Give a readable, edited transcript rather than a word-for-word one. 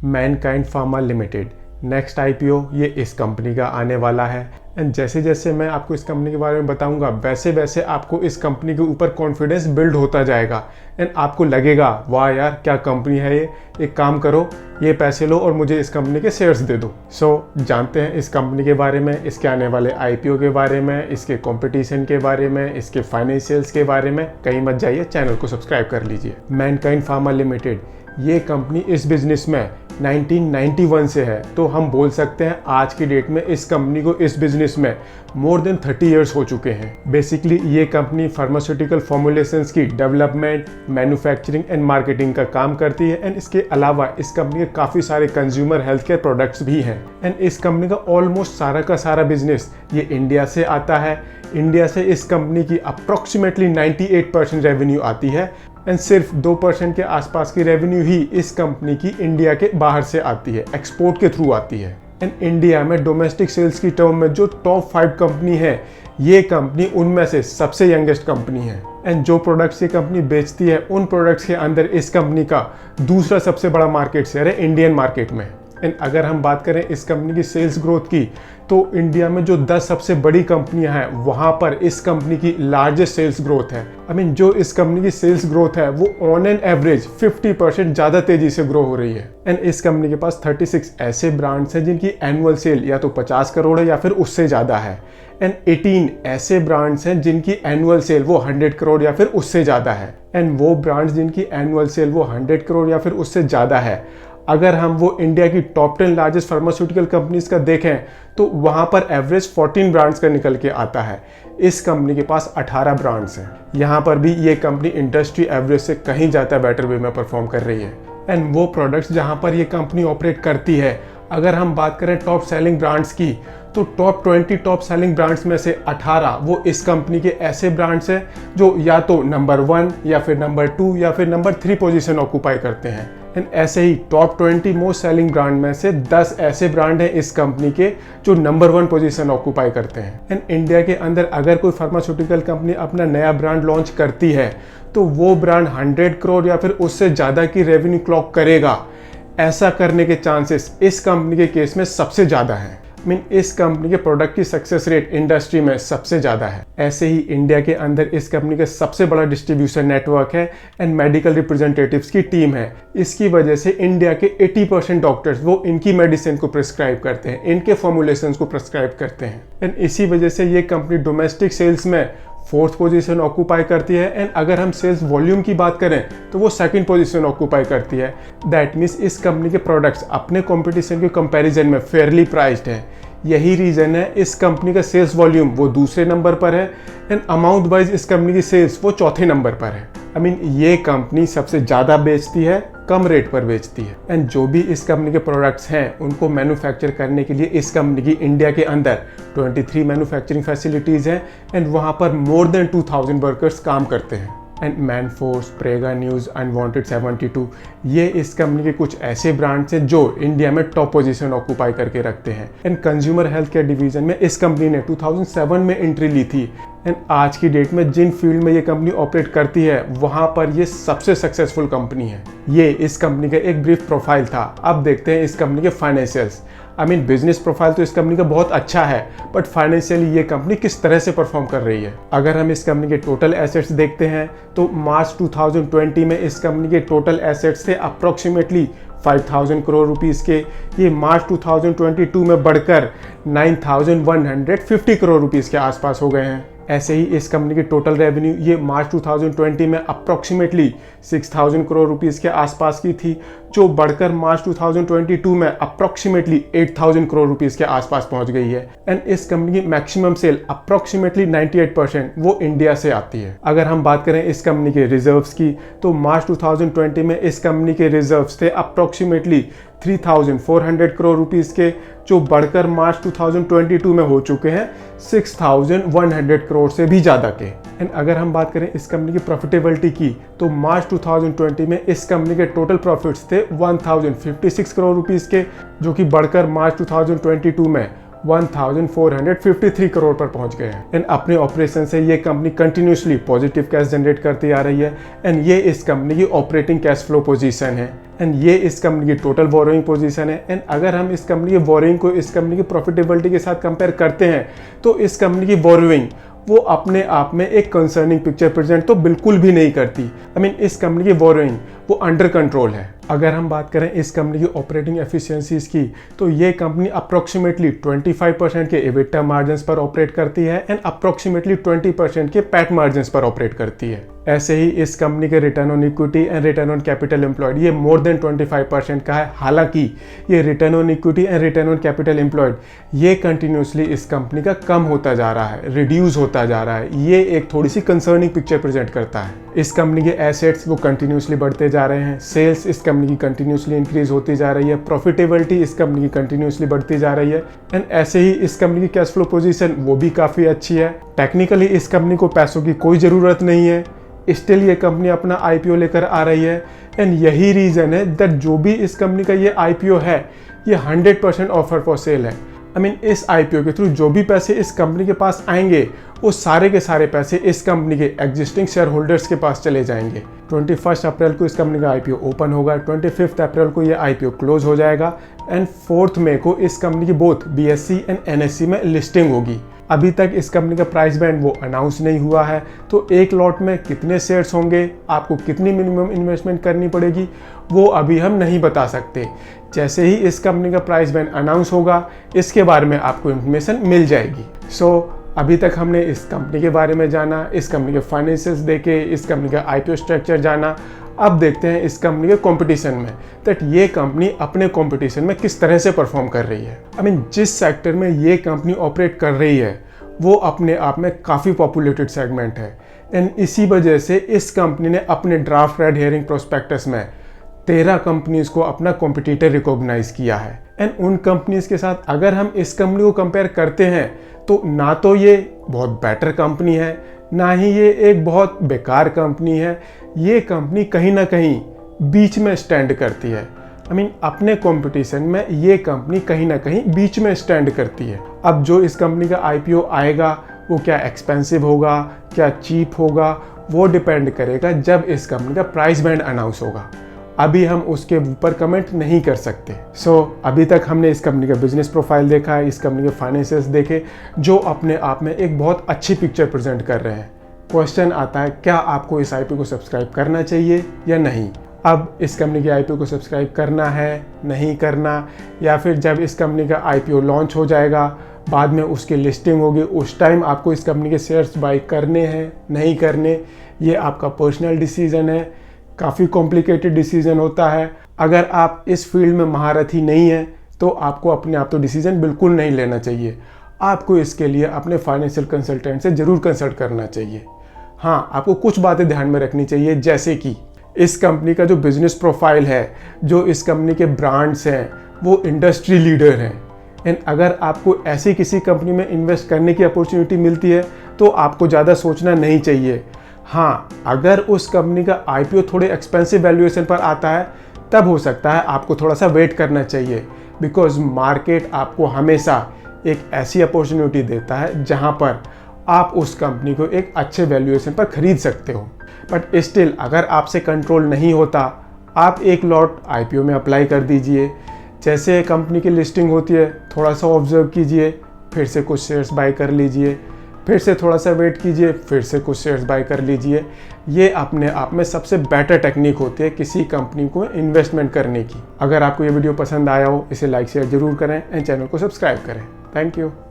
Mankind pharma limited next IPO ये इस company का आने वाला है। एंड जैसे जैसे मैं आपको इस कंपनी के बारे में बताऊंगा वैसे वैसे आपको इस कंपनी के ऊपर कॉन्फिडेंस बिल्ड होता जाएगा एंड आपको लगेगा वाह यार क्या कंपनी है ये, एक काम करो ये पैसे लो और मुझे इस कंपनी के शेयर्स दे दो। जानते हैं इस कंपनी के बारे में, इसके आने वाले आईपीओ के बारे में, इसके कंपटीशन के बारे में, इसके फाइनेंशियल्स के बारे में। कहीं मत जाइए, चैनल को सब्सक्राइब कर लीजिए। मैनकाइंड फार्मा लिमिटेड ये कंपनी इस बिजनेस में 1991 से है, तो हम बोल सकते हैं आज की डेट में इस कंपनी को इस बिजनेस में मोर देन 30 इयर्स हो चुके हैं। बेसिकली ये कंपनी फार्मास्यूटिकल फॉर्मुलेशंस की डेवलपमेंट, मैन्युफैक्चरिंग एंड मार्केटिंग का काम करती है। एंड इसके अलावा इस कंपनी के काफ़ी सारे कंज्यूमर हेल्थ केयर प्रोडक्ट्स भी हैं। एंड इस कंपनी का ऑलमोस्ट सारा का सारा बिजनेस ये इंडिया से आता है। इंडिया से इस कंपनी की अप्रॉक्सीमेटली 98% रेवेन्यू आती है एंड सिर्फ 2% के आसपास की रेवेन्यू ही इस कंपनी की इंडिया के बाहर से आती है, एक्सपोर्ट के थ्रू आती है। एंड इंडिया में डोमेस्टिक सेल्स की टर्म में जो टॉप 5 कंपनी है, ये कंपनी उनमें से सबसे यंगेस्ट कंपनी है। एंड जो प्रोडक्ट्स ये कंपनी बेचती है उन प्रोडक्ट्स के अंदर इस कंपनी का दूसरा सबसे बड़ा मार्केट शेयर है इंडियन मार्केट में। एंड अगर हम बात करें इस कंपनी की सेल्स ग्रोथ की, तो इंडिया में जो 10 सबसे बड़ी कंपनियां हैं वहां पर इस कंपनी की लार्जेस्ट सेल्स ग्रोथ है। जो इस कंपनी की सेल्स ग्रोथ है वो ऑन एन एवरेज 50% ज़्यादा तेजी से ग्रो हो रही है। एंड इस कंपनी के पास 36 ऐसे ब्रांड्स हैं जिनकी एनुअल सेल या तो 50 करोड़ है या फिर उससे ज़्यादा है। एंड 18 ऐसे ब्रांड्स हैं जिनकी एनुअल सेल वो 100 करोड़ या फिर उससे ज़्यादा है। एंड वो ब्रांड्स जिनकी एनुअल सेल वो 100 करोड़ या फिर उससे ज़्यादा है, अगर हम वो इंडिया की टॉप 10 लार्जेस्ट फार्मास्यूटिकल कंपनीज का देखें तो वहाँ पर एवरेज 14 ब्रांड्स का निकल के आता है। इस कंपनी के पास 18 ब्रांड्स हैं। यहाँ पर भी ये कंपनी इंडस्ट्री एवरेज से कहीं ज़्यादा बेटर वे में परफॉर्म कर रही है। एंड वो प्रोडक्ट्स जहाँ पर ये कंपनी ऑपरेट करती है, अगर हम बात करें टॉप सेलिंग ब्रांड्स की, तो टॉप 20 टॉप सेलिंग ब्रांड्स में से 18 वो इस कंपनी के ऐसे ब्रांड्स हैं जो या तो नंबर 1 या फिर नंबर 2 या फिर नंबर 3 पोजीशन ऑक्यूपाई करते हैं। एंड ऐसे ही टॉप 20 मोस्ट सेलिंग ब्रांड में से 10 ऐसे ब्रांड हैं इस कंपनी के जो नंबर 1 पोजीशन ऑक्यूपाई करते हैं। एंड इंडिया के अंदर अगर कोई फार्मास्यूटिकल कंपनी अपना नया ब्रांड लॉन्च करती है तो वो ब्रांड 100 करोड़ या फिर उससे ज़्यादा की रेवेन्यू क्लॉक करेगा। ऐसा करने के चांसेस इस कंपनी के केस में सबसे ज़्यादा है। इस कंपनी के प्रोडक्ट की सक्सेस रेट इंडस्ट्री में सबसे ज़्यादा है। ऐसे ही इंडिया के अंदर इस कंपनी का सबसे बड़ा डिस्ट्रीब्यूशन नेटवर्क है एंड मेडिकल रिप्रेजेंटेटिव्स की टीम है। इसकी वजह से इंडिया के 80% डॉक्टर्स वो इनकी मेडिसिन को प्रिस्क्राइब करते हैं, इनके फॉर्मुलेशंस को प्रिस्क्राइब करते हैं। एंड इसी वजह से ये कंपनी डोमेस्टिक सेल्स में 4th पोजीशन ऑक्यूपाई करती है। एंड अगर हम सेल्स वॉल्यूम की बात करें तो वो 2nd पोजीशन ऑक्यूपाई करती है। दैट मीन्स इस कंपनी के प्रोडक्ट्स अपने कंपटीशन के कंपैरिजन में फेयरली प्राइस्ड है। यही रीज़न है इस कंपनी का सेल्स वॉल्यूम वो दूसरे नंबर पर है एंड अमाउंट वाइज इस कंपनी की सेल्स वो चौथे नंबर पर है। ये कंपनी सबसे ज़्यादा बेचती है, कम रेट पर बेचती है। एंड जो भी इस कंपनी के प्रोडक्ट्स हैं उनको मैन्युफैक्चर करने के लिए इस कंपनी की इंडिया के अंदर 23 मैन्युफैक्चरिंग फैसिलिटीज़ हैं एंड वहाँ पर मोर देन 2000 वर्कर्स काम करते हैं। एंड मैनफोर्स, प्रेगा न्यूज़, अनवांटेड 72 ये इस कंपनी के कुछ ऐसे ब्रांड्स हैं जो इंडिया में टॉप पोजीशन ऑक्यूपाई करके रखते हैं। And consumer health care division में इस कंपनी ने 2007 में एंट्री ली थी। एंड आज की डेट में जिन फील्ड में ये कंपनी ऑपरेट करती है वहाँ पर ये सबसे सक्सेसफुल कंपनी है। ये इस कंपनी का एक ब्रीफ प्रोफाइल था। अब देखते हैं इस कंपनी के फाइनेंशियल्स। बिजनेस प्रोफाइल तो इस कंपनी का बहुत अच्छा है, बट फाइनेंशियली ये कंपनी किस तरह से परफॉर्म कर रही है। अगर हम इस कंपनी के टोटल एसेट्स देखते हैं तो मार्च 2020 में इस कंपनी के टोटल एसेट्स थे अप्रॉक्सीमेटली 5000 करोड़ रुपीस के। ये मार्च 2022 में बढ़कर 9150 करोड़ रुपीस के आसपास हो गए हैं। ऐसे ही इस कंपनी की टोटल रेवेन्यू ये मार्च 2020 में अप्रॉक्सीमेटली 6000 करोड़ रुपीस के आसपास की थी, जो बढ़कर मार्च 2022 में अप्रॉक्सीमेटली 8000 करोड़ रुपीस के आसपास पहुंच गई है। एंड इस कंपनी की मैक्सिमम सेल अप्रॉक्सीमेटली 98% वो इंडिया से आती है। अगर हम बात करें इस कंपनी के रिजर्व्स की, तो मार्च 2020 में इस कंपनी के रिजर्व्स थे अप्रॉक्सीमेटली 3400 करोड़ रुपीस के, जो बढ़कर मार्च 2022 में हो चुके हैं 6100 करोड़ से भी ज़्यादा के। एंड अगर हम बात करें इस कंपनी की प्रॉफिटेबिलिटी की, तो मार्च 2020 में इस कंपनी के टोटल प्रॉफिट्स थे 1056 करोड़ रुपीस के, जो कि बढ़कर मार्च 2022 में 1453 करोड़ पर पहुंच गए हैं। एंड अपने ऑपरेशन से ये company continuously positive cash generate करती आ रही है एंड ये इस कंपनी की ऑपरेटिंग कैश फ्लो पोजीशन है एंड ये इस कंपनी की टोटल बोरोइंग पोजीशन है। एंड अगर हम इस कंपनी की बोरोइंग को इस कंपनी की प्रॉफिटेबिलिटी के साथ कंपेयर करते हैं तो इस कंपनी की बोरोइंग वो अपने आप में एक कंसर्निंग पिक्चर प्रेजेंट तो बिल्कुल भी नहीं करती। इस कंपनी की बोरोइंग वो अंडर कंट्रोल है। अगर हम बात करें इस कंपनी की ऑपरेटिंग एफिशिएंसीज की तो ये कंपनी अप्रोक्सीमेटली 25% के एबिटा मार्जिन्स पर ऑपरेट करती है एंड अप्रोक्सीमेटली 20% के पैट मार्जिन्स पर ऑपरेट करती है। ऐसे ही इस कंपनी के return on equity and return on capital employed ये मोर देन 25% का है। हालांकि ये return on equity and return on capital employed ये कंटिन्यूसली इस कंपनी का कम होता जा रहा है, रिड्यूस होता जा रहा है। ये एक थोड़ी सी कंसर्निंग पिक्चर प्रेजेंट करता है। इस कंपनी के एसेट्स वो कंटिन्यूसली बढ़ते जा रहे हैं, सेल्स इस कंपनी की कंटिन्यूसली इंक्रीज होती जा रही है, प्रॉफिटेबिलिटी इस कंपनी की कंटिन्यूसली बढ़ती जा रही है एंड ऐसे ही इस कंपनी की कैश फ्लो पोजीशन वो भी काफ़ी अच्छी है। टेक्निकली इस कंपनी को पैसों की कोई ज़रूरत नहीं है, स्टिल ये कंपनी अपना आईपीओ लेकर आ रही है एंड यही रीज़न है दैट जो भी इस कंपनी का ये आईपीओ है ये 100% ऑफर फॉर सेल है। इस आईपीओ के थ्रू जो भी पैसे इस कंपनी के पास आएंगे वो सारे के सारे पैसे इस कंपनी के एग्जिस्टिंग शेयर होल्डर्स के पास चले जाएंगे। 21 अप्रैल को इस कंपनी का आईपीओ ओपन होगा, 25 अप्रैल को ये आईपीओ क्लोज हो जाएगा एंड 4 मई को इस कंपनी की बोथ बीएससी एंड एनएससी में लिस्टिंग होगी। अभी तक इस कंपनी का प्राइस बैंड वो अनाउंस नहीं हुआ है, तो एक लॉट में कितने शेयर्स होंगे, आपको कितनी मिनिमम इन्वेस्टमेंट करनी पड़ेगी वो अभी हम नहीं बता सकते। जैसे ही इस कंपनी का प्राइस बैंड अनाउंस होगा इसके बारे में आपको इन्फॉर्मेशन मिल जाएगी। अभी तक हमने इस कंपनी के बारे में जाना, इस कंपनी के फाइनेंशियल्स देखे, इस कंपनी का आईपीओ स्ट्रक्चर जाना। अब देखते हैं इस कंपनी के कंपटीशन में दैट ये कंपनी अपने कंपटीशन में किस तरह से परफॉर्म कर रही है। जिस सेक्टर में ये कंपनी ऑपरेट कर रही है वो अपने आप में काफ़ी पॉपुलेटेड सेगमेंट है एंड इसी वजह से इस कंपनी ने अपने ड्राफ्ट रेड हेयरिंग प्रोस्पेक्टस में 13 कंपनीज को अपना कॉम्पिटिटर रिकॉग्नाइज किया है एंड उन कंपनीज के साथ अगर हम इस कंपनी को कंपेयर करते हैं तो ना तो ये बहुत बेटर कंपनी है ना ही ये एक बहुत बेकार कंपनी है। ये कंपनी कहीं ना कहीं बीच में स्टैंड करती है। अपने कंपटीशन में ये कंपनी कहीं ना कहीं बीच में स्टैंड करती है। अब जो इस कंपनी का आईपीओ आएगा वो क्या एक्सपेंसिव होगा, क्या चीप होगा, वो डिपेंड करेगा जब इस कंपनी का प्राइस बैंड अनाउंस होगा। अभी हम उसके ऊपर कमेंट नहीं कर सकते। अभी तक हमने इस कंपनी का बिजनेस प्रोफाइल देखा है, इस कंपनी के फाइनेंशियल्स देखे जो अपने आप में एक बहुत अच्छी पिक्चर प्रेजेंट कर रहे हैं। क्वेश्चन आता है क्या आपको इस आईपीओ को सब्सक्राइब करना चाहिए या नहीं। अब इस कंपनी के आईपीओ को सब्सक्राइब करना है, नहीं करना, या फिर जब इस कंपनी का आईपीओ लॉन्च हो जाएगा बाद में उसकी लिस्टिंग होगी उस टाइम आपको इस कंपनी के शेयर्स बाई करने हैं नहीं करने, ये आपका पर्सनल डिसीजन है। काफ़ी कॉम्प्लिकेटेड डिसीजन होता है। अगर आप इस फील्ड में महारथी नहीं हैं तो आपको अपने आप तो डिसीजन बिल्कुल नहीं लेना चाहिए। आपको इसके लिए अपने फाइनेंशियल कंसल्टेंट से ज़रूर कंसल्ट करना चाहिए। हाँ, आपको कुछ बातें ध्यान में रखनी चाहिए, जैसे कि इस कंपनी का जो बिजनेस प्रोफाइल है, जो इस कंपनी के ब्रांड्स हैं वो इंडस्ट्री लीडर हैं एंड अगर आपको ऐसी किसी कंपनी में इन्वेस्ट करने की अपॉर्चुनिटी मिलती है तो आपको ज़्यादा सोचना नहीं चाहिए। हाँ, अगर उस कंपनी का आईपीओ थोड़े एक्सपेंसिव वैल्यूएशन पर आता है तब हो सकता है आपको थोड़ा सा वेट करना चाहिए, बिकॉज मार्केट आपको हमेशा एक ऐसी अपॉर्चुनिटी देता है जहां पर आप उस कंपनी को एक अच्छे वैल्यूएशन पर खरीद सकते हो। बट स्टिल अगर आपसे कंट्रोल नहीं होता आप एक लॉट आईपीओ में अप्लाई कर दीजिए। जैसे कंपनी की लिस्टिंग होती है थोड़ा सा ऑब्जर्व कीजिए, फिर से कुछ शेयर्स बाय कर लीजिए, फिर से थोड़ा सा वेट कीजिए, फिर से कुछ शेयर्स बाय कर लीजिए। ये अपने आप में सबसे बेटर टेक्निक होती है किसी कंपनी को इन्वेस्टमेंट करने की। अगर आपको ये वीडियो पसंद आया हो इसे लाइक शेयर जरूर करें एंड चैनल को सब्सक्राइब करें। Thank you.